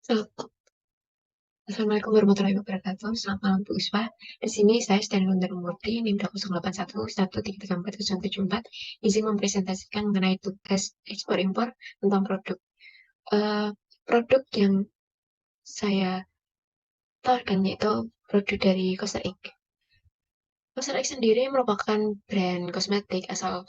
Selamat- Assalamualaikum warahmatullahi wabarakatuh. Selamat malam Bu Uspa. Di sini saya Stanley Wonder Murti, NIM 081 1334074. Izin mempresentasikan mengenai tugas ekspor-impor tentang produk. Eh, Produk yang saya tawarkan yaitu produk dari CosRX. CosRX sendiri merupakan brand kosmetik asal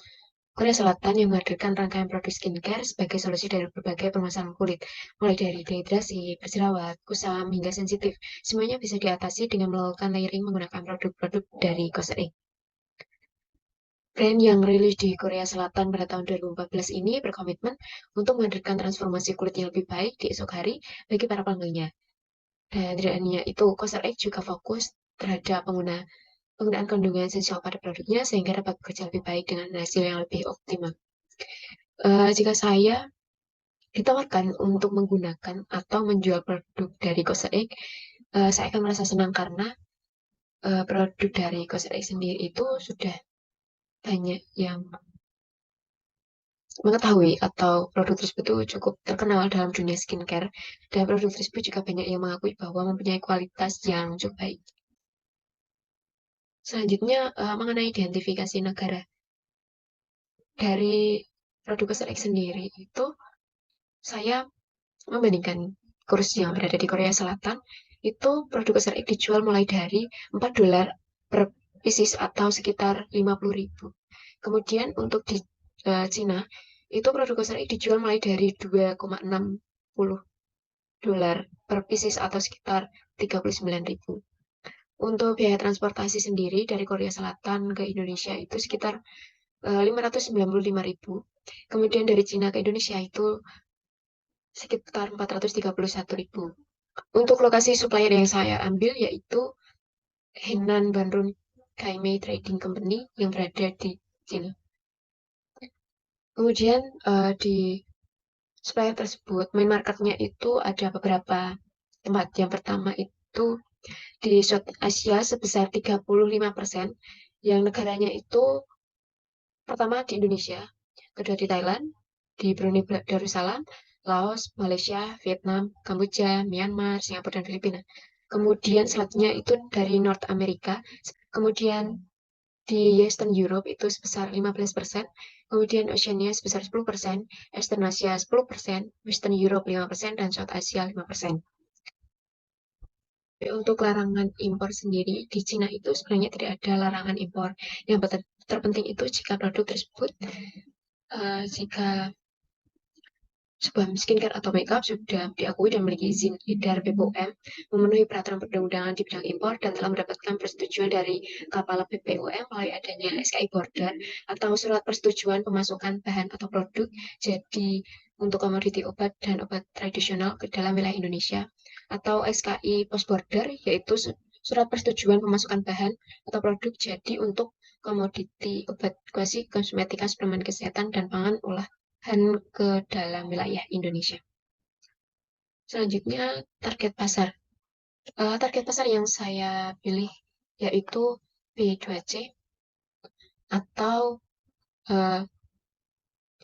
Korea Selatan yang menghadirkan rangkaian produk skincare sebagai solusi dari berbagai permasalahan kulit, mulai dari dehidrasi, berjerawat, kusam, hingga sensitif. Semuanya bisa diatasi dengan melakukan layering menggunakan produk-produk dari CosRX. Brand yang rilis di Korea Selatan pada tahun 2014 ini berkomitmen untuk menghadirkan transformasi kulit yang lebih baik di esok hari bagi para pelanggannya. Dan tidak hanya itu, CosRX juga fokus terhadap penggunaan kandungan esensial pada produknya sehingga dapat bekerja lebih baik dengan hasil yang lebih optimal. Jika saya ditawarkan untuk menggunakan atau menjual produk dari CosRX, saya akan merasa senang karena produk dari CosRX sendiri itu sudah banyak yang mengetahui atau produk tersebut itu cukup terkenal dalam dunia skincare dan produk tersebut juga banyak yang mengakui bahwa mempunyai kualitas yang cukup baik. Selanjutnya mengenai identifikasi negara dari produk CosRX sendiri itu saya membandingkan kurs yang berada di Korea Selatan, itu produk SRX dijual mulai dari $4 per pieces atau sekitar 50.000. Kemudian untuk di Cina, itu produk SRX dijual mulai dari 2,60 dolar per pieces atau sekitar 39.000. Untuk biaya transportasi sendiri dari Korea Selatan ke Indonesia itu sekitar 595.000. Kemudian dari Cina ke Indonesia itu sekitar 431.000. Untuk lokasi supplier yang saya ambil yaitu Henan Bandung Kaimei Trading Company yang berada di Cina. Kemudian di supplier tersebut, main marketnya itu ada beberapa tempat. Yang pertama itu di South Asia sebesar 35%, yang negaranya itu pertama di Indonesia, kedua di Thailand, di Brunei Darussalam, Laos, Malaysia, Vietnam, Kamboja, Myanmar, Singapura, dan Filipina. Kemudian selanjutnya itu dari North America, kemudian di Eastern Europe itu sebesar 15%, kemudian Oceania sebesar 10%, Eastern Asia 10%, Western Europe 5%, dan South Asia 5%. Untuk larangan impor sendiri, di Cina itu sebenarnya tidak ada larangan impor. Yang terpenting itu jika produk tersebut, jika sebuah skincare atau makeup sudah diakui dan memiliki izin edar BPOM, memenuhi peraturan perundang-undangan di bidang impor dan telah mendapatkan persetujuan dari Kepala BPOM melalui adanya SKI Border atau surat persetujuan pemasukan bahan atau produk jadi untuk komoditi obat dan obat tradisional ke dalam wilayah Indonesia, atau SKI Post Border yaitu surat persetujuan pemasukan bahan atau produk jadi untuk komoditi obat kosmetika, suplemen kesehatan, dan pangan olahan ke dalam wilayah Indonesia. Selanjutnya, target pasar. Target pasar yang saya pilih yaitu B2C atau uh,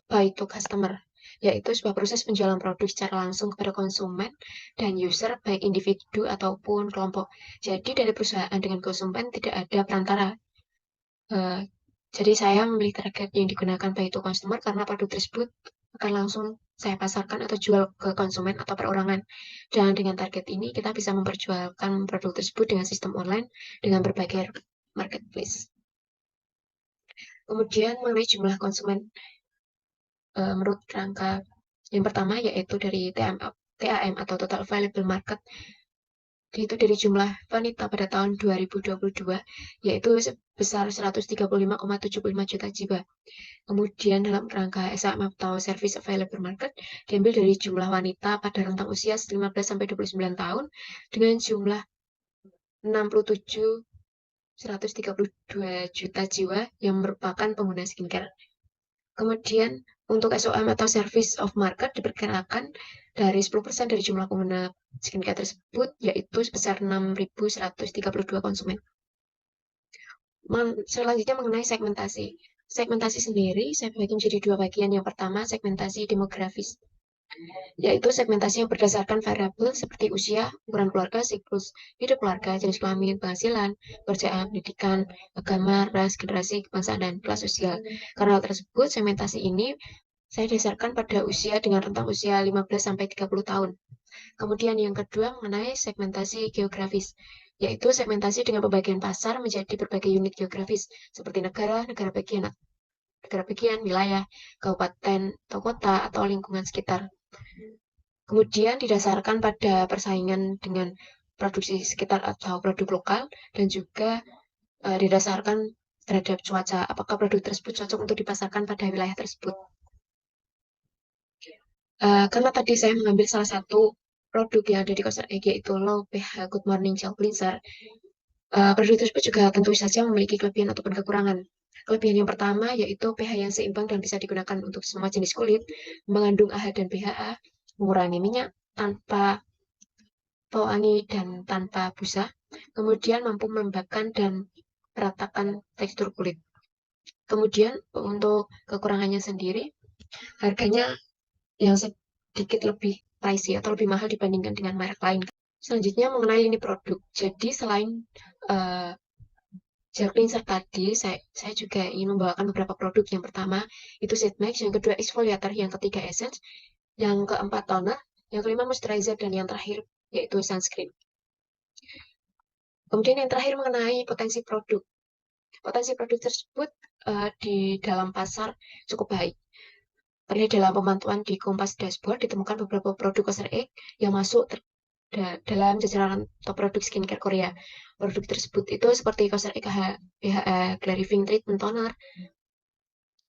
buy to customer, yaitu sebuah proses penjualan produk secara langsung kepada konsumen dan user, baik individu ataupun kelompok. Jadi dari perusahaan dengan konsumen tidak ada perantara. Uh, jadi saya memilih target yang digunakan baik itu customer karena produk tersebut akan langsung saya pasarkan atau jual ke konsumen atau perorangan. Dan dengan target ini kita bisa memperjualkan produk tersebut dengan sistem online dengan berbagai marketplace. Kemudian mengenai jumlah konsumen, menurut rangka yang pertama yaitu dari TAM atau Total Available Market, itu dari jumlah wanita pada tahun 2022 yaitu sebesar 135,75 juta jiwa. Kemudian dalam rangka SAM atau Service Available Market diambil dari jumlah wanita pada rentang usia 15-29 tahun dengan jumlah 67,132 juta jiwa yang merupakan pengguna skincare. Kemudian untuk SOM atau Service of Market diperkirakan dari 10% dari jumlah pengguna skincare tersebut, yaitu sebesar 6.132 konsumen. Selanjutnya mengenai segmentasi. Segmentasi sendiri saya bagi menjadi dua bagian. Yang pertama, segmentasi demografis. yaitu segmentasi yang berdasarkan variabel seperti usia, ukuran keluarga, siklus hidup keluarga, jenis kelamin, penghasilan, pekerjaan, pendidikan, agama, ras, generasi, kebangsaan, dan kelas sosial. Karena hal tersebut, segmentasi ini saya dasarkan pada usia dengan rentang usia 15 sampai 30 tahun. Kemudian yang kedua mengenai segmentasi geografis, yaitu segmentasi dengan pembagian pasar menjadi berbagai unit geografis, seperti negara, negara bagian, wilayah, kabupaten, atau kota, atau lingkungan sekitar. Kemudian didasarkan pada persaingan dengan produksi sekitar atau produk lokal, dan juga didasarkan terhadap cuaca, apakah produk tersebut cocok untuk dipasarkan pada wilayah tersebut. Karena tadi saya mengambil salah satu produk yang ada di Koster EG yaitu Low pH Good Morning Gel Cleanser, produk tersebut juga tentu saja memiliki kelebihan ataupun kekurangan. Kelebihan yang pertama yaitu pH yang seimbang dan bisa digunakan untuk semua jenis kulit, mengandung AHA dan BHA, mengurangi minyak tanpa pewangi dan tanpa busa, kemudian mampu melembabkan dan meratakan tekstur kulit. Kemudian untuk kekurangannya sendiri, harganya yang sedikit lebih pricey atau lebih mahal dibandingkan dengan merek lain. Selanjutnya mengenai lini produk. Jadi selain uh, gel cleanser tadi, saya juga ingin membawakan beberapa produk. Yang pertama itu Sheet Mask, yang kedua exfoliator, yang ketiga essence, yang keempat toner, yang kelima moisturizer, dan yang terakhir yaitu sunscreen. Kemudian yang terakhir mengenai potensi produk. Potensi produk tersebut di dalam pasar cukup baik. Terlihat dalam pemantauan di Kompas Dashboard, ditemukan beberapa produk CosRX yang masuk dalam jajaran top produk skincare Korea. Produk tersebut itu seperti CosRX BHA Clarifying Treatment Toner,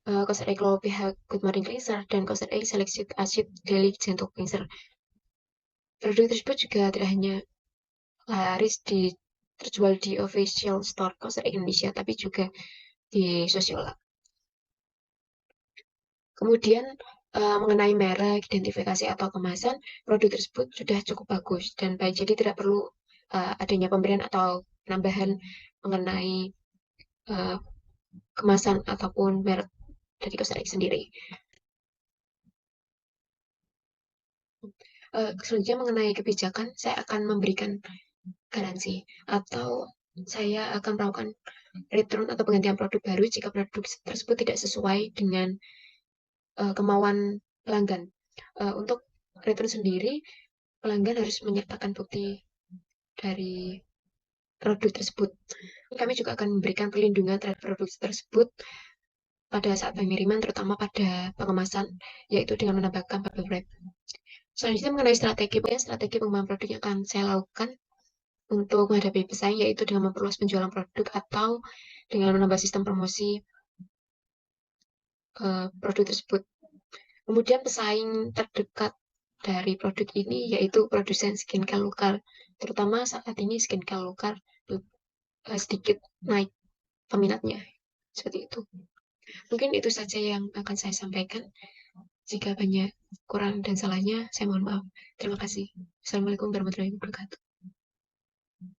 CosRX Glow pH Good Morning Cleanser, dan CosRX Selected Acid Daily Gentle Cleanser. Produk tersebut juga tidak hanya laris terjual di official store CosRX Indonesia, tapi juga di sosial. Kemudian mengenai merek, identifikasi atau kemasan, produk tersebut sudah cukup bagus dan baik, jadi tidak perlu adanya pemberian atau penambahan mengenai kemasan ataupun merek dari Cosrx sendiri. Selanjutnya mengenai kebijakan, saya akan memberikan garansi atau saya akan melakukan return atau penggantian produk baru jika produk tersebut tidak sesuai dengan kemauan pelanggan. Untuk return sendiri, pelanggan harus menyertakan bukti dari produk tersebut. Kami juga akan memberikan perlindungan terhadap produk tersebut pada saat pengiriman, terutama pada pengemasan, yaitu dengan menambahkan bubble wrap. Selanjutnya mengenai strategi pengembangan produk yang akan saya lakukan untuk menghadapi pesaing, yaitu dengan memperluas penjualan produk atau dengan menambah sistem promosi produk tersebut. Kemudian pesaing terdekat dari produk ini yaitu produsen skincare lokal. Terutama saat ini skincare lokal sedikit naik peminatnya. Seperti itu. Mungkin itu saja yang akan saya sampaikan. Jika banyak kurang dan salahnya, saya mohon maaf. Terima kasih. Assalamualaikum warahmatullahi wabarakatuh.